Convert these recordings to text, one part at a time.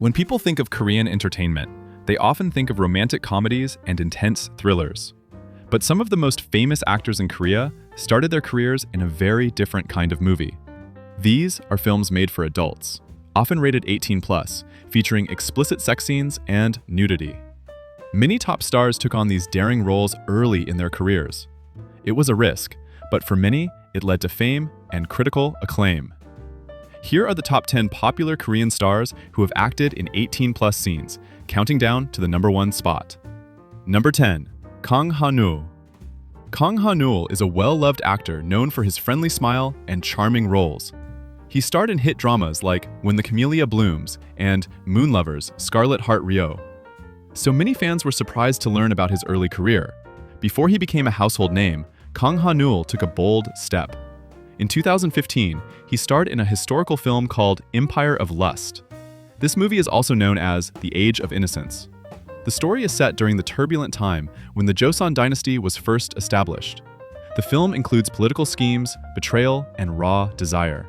When people think of Korean entertainment, they often think of romantic comedies and intense thrillers. But some of the most famous actors in Korea started their careers in a very different kind of movie. These are films made for adults, often rated 18+, featuring explicit sex scenes and nudity. Many top stars took on these daring roles early in their careers. It was a risk, but for many, it led to fame and critical acclaim. Here are the top 10 popular Korean stars who have acted in 18+ scenes, counting down to the #1 spot. Number 10. Kang Ha-nul. Kang Ha-nul is a well-loved actor known for his friendly smile and charming roles. He starred in hit dramas like When the Camellia Blooms and Moon Lovers, Scarlet Heart Ryeo. So many fans were surprised to learn about his early career. Before he became a household name, Kang Ha-nul took a bold step. In 2015, he starred in a historical film called Empire of Lust. This movie is also known as The Age of Innocence. The story is set during the turbulent time when the Joseon dynasty was first established. The film includes political schemes, betrayal, and raw desire.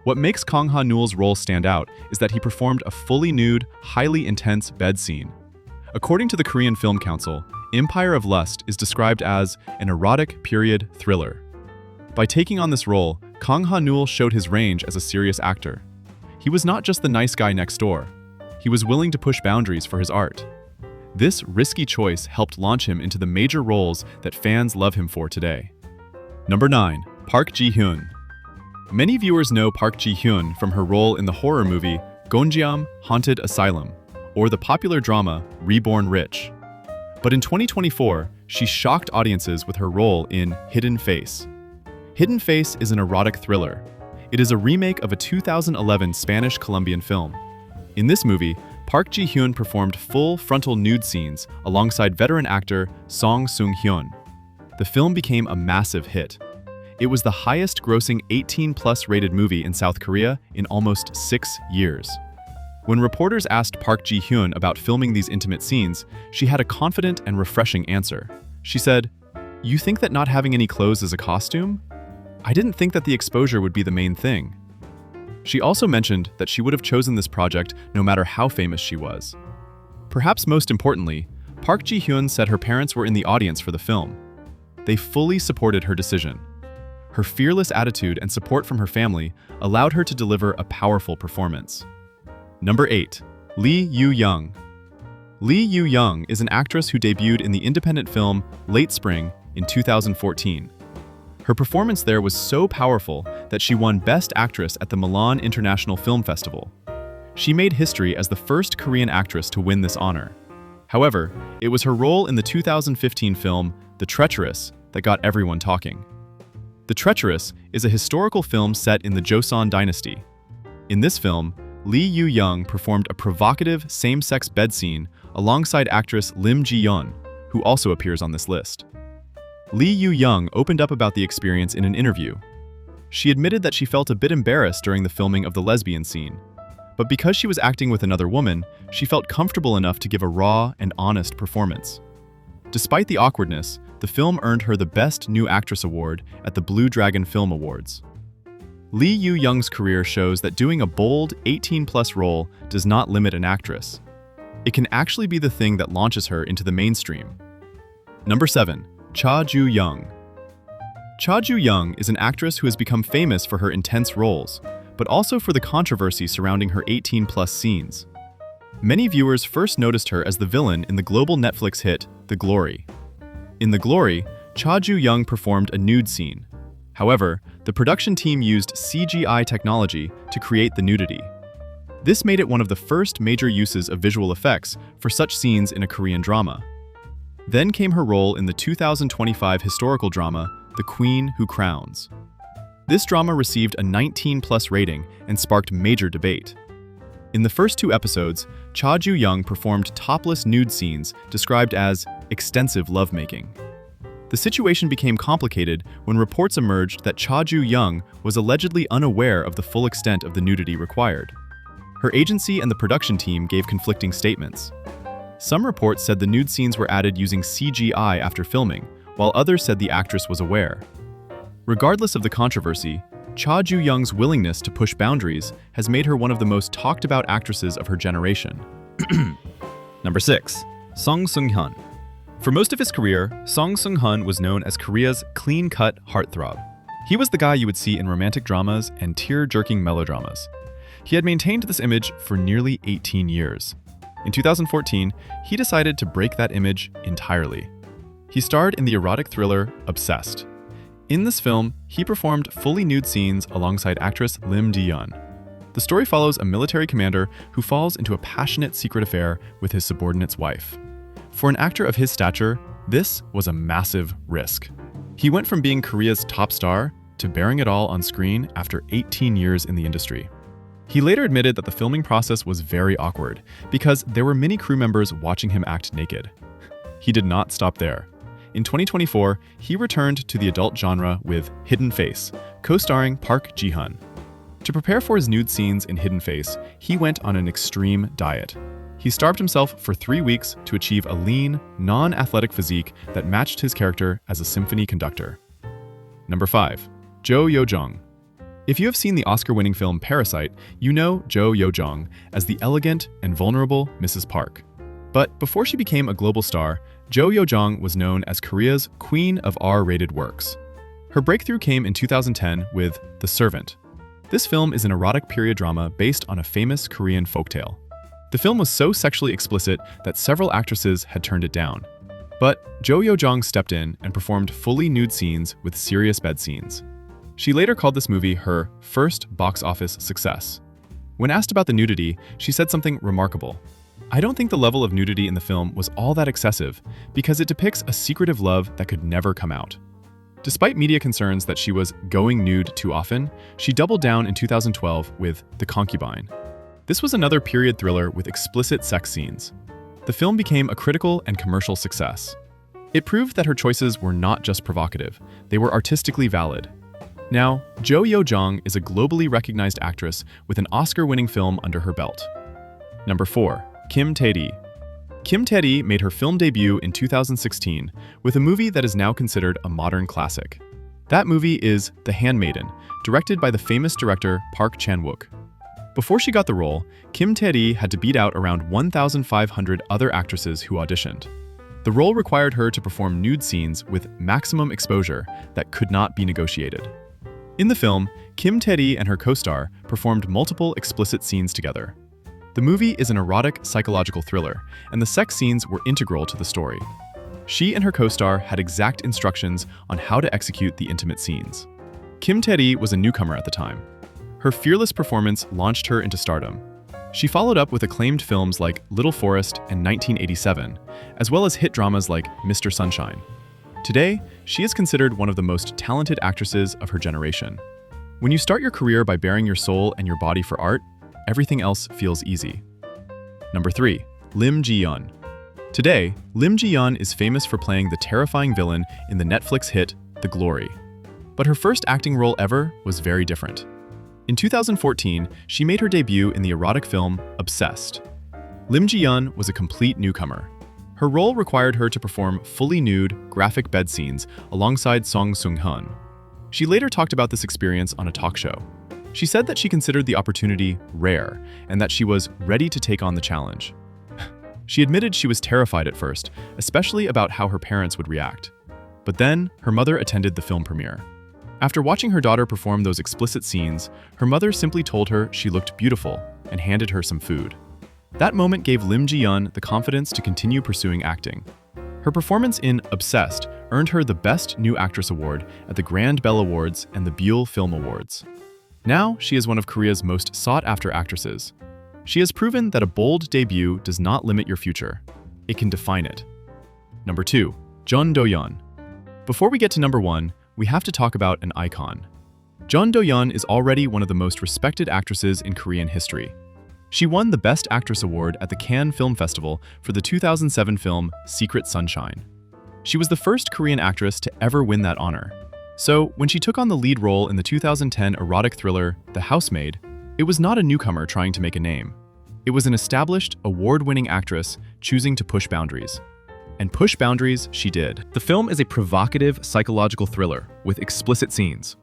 What makes Kang Ha-nul's role stand out is that he performed a fully nude, highly intense bed scene. According to the Korean Film Council, Empire of Lust is described as an erotic period thriller. By taking on this role, Kang Ha-nul showed his range as a serious actor. He was not just the nice guy next door. He was willing to push boundaries for his art. This risky choice helped launch him into the major roles that fans love him for today. Number 9. Park Ji-hyun. Many viewers know Park Ji-hyun from her role in the horror movie Gonjiam: Haunted Asylum, or the popular drama Reborn Rich. But in 2024, she shocked audiences with her role in Hidden Face. Hidden Face is an erotic thriller. It is a remake of a 2011 Spanish-Colombian film. In this movie, Park Ji-hyun performed full frontal nude scenes alongside veteran actor Song Seung-hyun. The film became a massive hit. It was the highest-grossing 18+ rated movie in South Korea in almost 6 years. When reporters asked Park Ji-hyun about filming these intimate scenes, she had a confident and refreshing answer. She said, "You think that not having any clothes is a costume? I didn't think that the exposure would be the main thing." She also mentioned that she would have chosen this project no matter how famous she was. Perhaps most importantly, Park Ji-hyun said her parents were in the audience for the film. They fully supported her decision. Her fearless attitude and support from her family allowed her to deliver a powerful performance. Number 8. Lee Yoo-young. Lee Yoo-young is an actress who debuted in the independent film Late Spring in 2014. Her performance there was so powerful that she won Best Actress at the Milan International Film Festival. She made history as the first Korean actress to win this honor. However, it was her role in the 2015 film The Treacherous that got everyone talking. The Treacherous is a historical film set in the Joseon dynasty. In this film, Lee Yoo-young performed a provocative same-sex bed scene alongside actress Lim Ji-yeon, who also appears on this list. Lee Yoo-young opened up about the experience in an interview. She admitted that she felt a bit embarrassed during the filming of the lesbian scene. But because she was acting with another woman, she felt comfortable enough to give a raw and honest performance. Despite the awkwardness, the film earned her the Best New Actress award at the Blue Dragon Film Awards. Lee Yoo-young's career shows that doing a bold 18+ role does not limit an actress. It can actually be the thing that launches her into the mainstream. Number 7. Cha Joo-young. Cha Joo-young is an actress who has become famous for her intense roles, but also for the controversy surrounding her 18+ scenes. Many viewers first noticed her as the villain in the global Netflix hit The Glory. In The Glory, Cha Joo-young performed a nude scene. However, the production team used CGI technology to create the nudity. This made it one of the first major uses of visual effects for such scenes in a Korean drama. Then came her role in the 2025 historical drama, The Queen Who Crowns. This drama received a 19+ rating and sparked major debate. In the first 2 episodes, Cha Joo-young performed topless nude scenes described as extensive lovemaking. The situation became complicated when reports emerged that Cha Joo-young was allegedly unaware of the full extent of the nudity required. Her agency and the production team gave conflicting statements. Some reports said the nude scenes were added using CGI after filming, while others said the actress was aware. Regardless of the controversy, Cha Ju-young's willingness to push boundaries has made her one of the most talked about actresses of her generation. Number 6. Song Seung-hyun. For most of his career, Song Seung-hyun was known as Korea's clean-cut heartthrob. He was the guy you would see in romantic dramas and tear-jerking melodramas. He had maintained this image for nearly 18 years. In 2014, he decided to break that image entirely. He starred in the erotic thriller Obsessed. In this film, he performed fully nude scenes alongside actress Lim Ji-yeon. The story follows a military commander who falls into a passionate secret affair with his subordinate's wife. For an actor of his stature, this was a massive risk. He went from being Korea's top star to bearing it all on screen after 18 years in the industry. He later admitted that the filming process was very awkward because there were many crew members watching him act naked. He did not stop there. In 2024, he returned to the adult genre with Hidden Face, co-starring Park Ji-hun. To prepare for his nude scenes in Hidden Face, he went on an extreme diet. He starved himself for 3 weeks to achieve a lean, non-athletic physique that matched his character as a symphony conductor. Number 5. Jo Yo-jong. If you have seen the Oscar-winning film Parasite, you know Jo Yo-jong as the elegant and vulnerable Mrs. Park. But before she became a global star, Jo Yo-jong was known as Korea's queen of R-rated works. Her breakthrough came in 2010 with The Servant. This film is an erotic period drama based on a famous Korean folktale. The film was so sexually explicit that several actresses had turned it down. But Jo Yo-jong stepped in and performed fully nude scenes with serious bed scenes. She later called this movie her first box office success. When asked about the nudity, she said something remarkable. "I don't think the level of nudity in the film was all that excessive because it depicts a secretive love that could never come out." Despite media concerns that she was going nude too often, she doubled down in 2012 with The Concubine. This was another period thriller with explicit sex scenes. The film became a critical and commercial success. It proved that her choices were not just provocative, they were artistically valid. Now, Jo Yo-jong is a globally recognized actress with an Oscar-winning film under her belt. Number 4. Kim Tae-ri. Kim Tae-ri made her film debut in 2016 with a movie that is now considered a modern classic. That movie is The Handmaiden, directed by the famous director Park Chan-wook. Before she got the role, Kim Tae-ri had to beat out around 1,500 other actresses who auditioned. The role required her to perform nude scenes with maximum exposure that could not be negotiated. In the film, Kim Tae-ri and her co-star performed multiple explicit scenes together. The movie is an erotic psychological thriller, and the sex scenes were integral to the story. She and her co-star had exact instructions on how to execute the intimate scenes. Kim Tae-ri was a newcomer at the time. Her fearless performance launched her into stardom. She followed up with acclaimed films like Little Forest and 1987, as well as hit dramas like Mr. Sunshine. Today, she is considered one of the most talented actresses of her generation. When you start your career by baring your soul and your body for art, everything else feels easy. Number 3. Lim Ji-yeon. Today, Lim Ji-yeon is famous for playing the terrifying villain in the Netflix hit The Glory. But her first acting role ever was very different. In 2014, she made her debut in the erotic film Obsessed. Lim Ji-yeon was a complete newcomer. Her role required her to perform fully nude, graphic bed scenes alongside Song Seung-hyun. She later talked about this experience on a talk show. She said that she considered the opportunity rare and that she was ready to take on the challenge. She admitted she was terrified at first, especially about how her parents would react. But then, her mother attended the film premiere. After watching her daughter perform those explicit scenes, her mother simply told her she looked beautiful and handed her some food. That moment gave Lim Ji-yeon the confidence to continue pursuing acting. Her performance in Obsessed earned her the Best New Actress award at the Grand Bell Awards and the Buell Film Awards. Now, she is one of Korea's most sought-after actresses. She has proven that a bold debut does not limit your future. It can define it. Number 2. Jun Do-yeon. Before we get to number 1, we have to talk about an icon. Jun Do-yeon is already one of the most respected actresses in Korean history. She won the Best Actress award at the Cannes Film Festival for the 2007 film Secret Sunshine. She was the first Korean actress to ever win that honor. So, when she took on the lead role in the 2010 erotic thriller The Housemaid, it was not a newcomer trying to make a name. It was an established, award-winning actress choosing to push boundaries. And push boundaries she did. The film is a provocative psychological thriller with explicit scenes.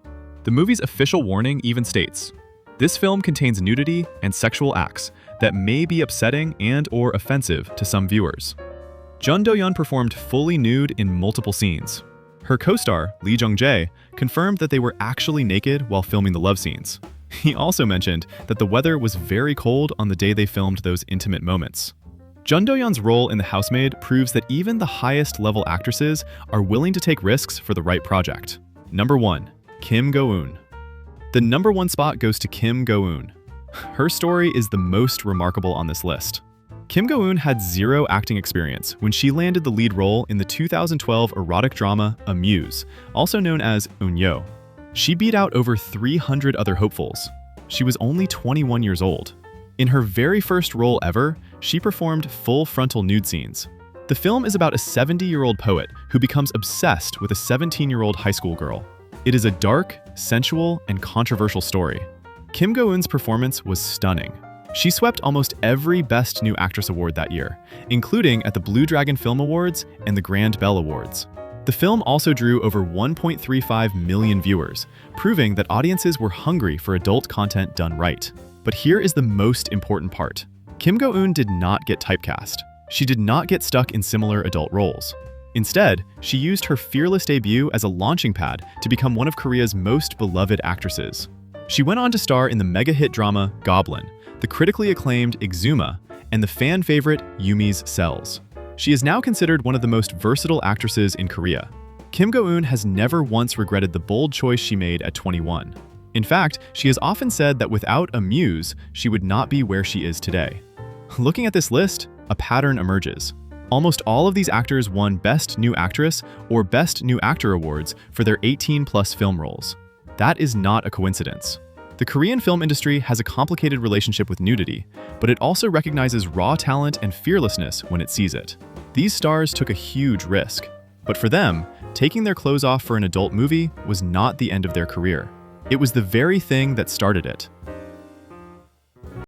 The movie's official warning even states, "This film contains nudity and sexual acts that may be upsetting and/or offensive to some viewers." Jun Do-yeon performed fully nude in multiple scenes. Her co-star, Lee Jung-jae, confirmed that they were actually naked while filming the love scenes. He also mentioned that the weather was very cold on the day they filmed those intimate moments. Jun Do-yeon's role in The Housemaid proves that even the highest-level actresses are willing to take risks for the right project. Number 1. Kim Go-eun. The number 1 spot goes to Kim Go-eun. Her story is the most remarkable on this list. Kim Go-eun had zero acting experience when she landed the lead role in the 2012 erotic drama Amuse, also known as Eunyo. She beat out over 300 other hopefuls. She was only 21 years old. In her very first role ever, she performed full frontal nude scenes. The film is about a 70-year-old poet who becomes obsessed with a 17-year-old high school girl. It is a dark, sensual, and controversial story. Kim Go-eun's performance was stunning. She swept almost every Best New Actress award that year, including at the Blue Dragon Film Awards and the Grand Bell Awards. The film also drew over 1.35 million viewers, proving that audiences were hungry for adult content done right. But here is the most important part. Kim Go-eun did not get typecast. She did not get stuck in similar adult roles. Instead, she used her fearless debut as a launching pad to become one of Korea's most beloved actresses. She went on to star in the mega-hit drama Goblin, the critically acclaimed Exuma, and the fan-favorite Yumi's Cells. She is now considered one of the most versatile actresses in Korea. Kim Go-eun has never once regretted the bold choice she made at 21. In fact, she has often said that without Amuse, she would not be where she is today. Looking at this list, a pattern emerges. Almost all of these actors won Best New Actress or Best New Actor awards for their 18-plus film roles. That is not a coincidence. The Korean film industry has a complicated relationship with nudity, but it also recognizes raw talent and fearlessness when it sees it. These stars took a huge risk, but for them, taking their clothes off for an adult movie was not the end of their career. It was the very thing that started it.